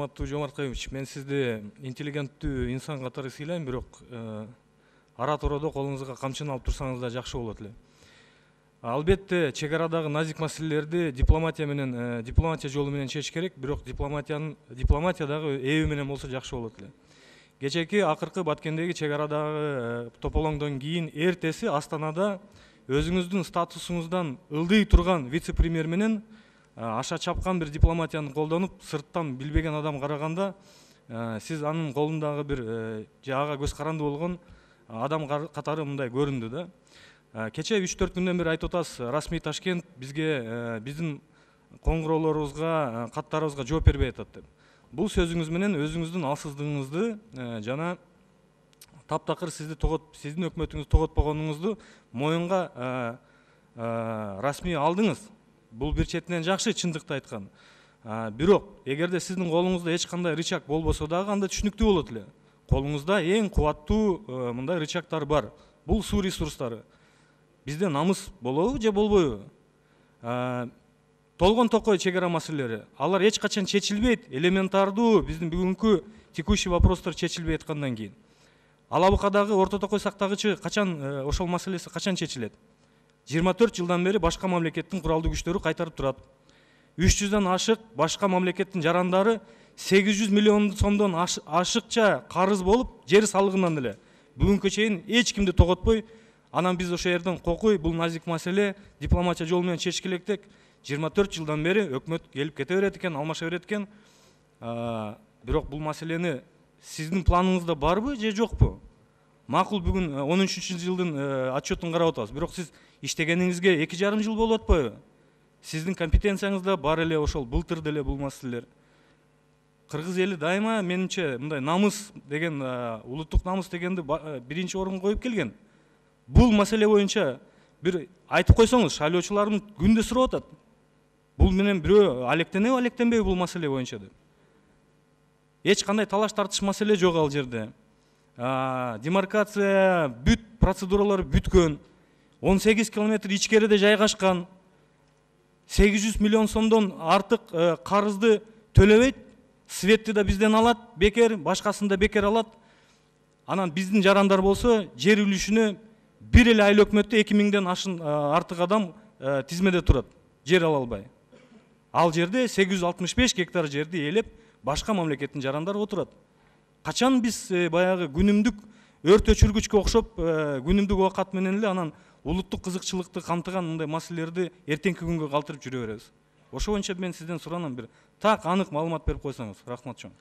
урматтуу Жомарт Кайымович, мен сизди интеллигенттүү инсан катары сыйлайм, бирок ара туроодо колуңузга камчыны алып турсаңыз да жакшы болот эле. Албетте, чек арадагы назик маселелерди дипломатия жолу менен чечиш керек, бирок дипломатиядагы эби менен болсо жакшы болот эле. Кечээки акыркы Баткендеги чек арадагы тополоңдон кийин эртеси Астанада өзүңүздүн статусуңуздан ылдый турган вице-премьер менен аша чапкан бир дипломатияны колдонуп, сырттан билбеген адам караганда, сиз анын колундагы бир ага көз каранды болгон адам катары мындай көрүндү да. Кечээ 3-4 күндөн бери айтып атасыз, расмий Ташкент бизге биздин коңгуроолорубузга, каттарыбызга жооп бербей атат деп. Бул сөзүңүз менен өзүңүздүн алсыздыгыңызды жана таптакыр сиздин өкмөтүңүз тоготпогонуңузду моюнга расмий алдыңыз. Бул бир четинен жакшы, чындыкты айткан. Бирок, эгерде сиздин колуңузда эч кандай рычаг болбосо дагы, анда түшүнүктүү болот эле. Колуңузда эң кубаттуу мындай рычагдар бар. Бул суу ресурстары. Бизде намыс болобу же болбойбу? Толгон токой чек ара маселелери. Алар эч качан чечилбейт. Элементардуу биздин бүгүнкү текущий вопростор чечилбей аткандан кийин. Алабыкадагы орто токой сактагычы качан ошол маселеси качан чечилет? 24 жылдан бери башка мамлекеттин куралдуу күчтөрү кайтарып турат. 300дөн ашык башка мамлекеттин жарандары 800 миллион сомдон ашыкча карыз болуп, жер салыгынан эле бүгүнкү чейин эч кимди тоготпой, анан биз ошол жерден кокуй, бул назик маселе дипломатия жолу менен чечиш керек деп 24 жылдан бери өкмөт келип кете берет экен, алмаша берет экен. Бирок бул маселени сиздин планыңызда барбы же жокпу? Макул, бүгүн 13-жылдын отчетун карап атабыз. Бирок сиз иштегениңизге 2,5 жыл болуп атпайбы? Сиздин компетенцияңызда бар эле ошол былтыр деле бул маселелер. Кыргыз эли дайыма менимче мындай намыс деген, улуттук намыс дегенди биринчи орунга коюп келген. Бул маселе боюнча бир айтып койсоңуз, шайлоочулардын күндө сурап атат. Бул менен бирөө алектенеби бул маселе боюнча деп. Эч кандай талаш тартыш маселе жок ал жерде. Демаркация бүт процедуралары бүткөн. 18 километр ичкериде жайгашкан. 800 миллион сомдон артык карызды төлөбөйт. Светти да бизден алат, бекер, башкасын да бекер алат. Анан биздин жарандар болсо жер үлүшүнө бир эле айыл өкмөттө 2000ден артык адам тизмеде турат, жер ала албай. Ал жерде 865 гектар жерди ээлеп, башка мамлекеттин жарандары отурат. Качан биз баягы күнүмдүк өрт өчүргүчкө окшоп күнүмдүк убакыт менен эле анан улуттук кызыкчылыкты камтыган мындай маселелерди эртеңки күнгө калтырып жүрө беребиз. Ошо боюнча мен сизден суранам, бир так анык маалымат берип койсоңуз. Рахмат чоң.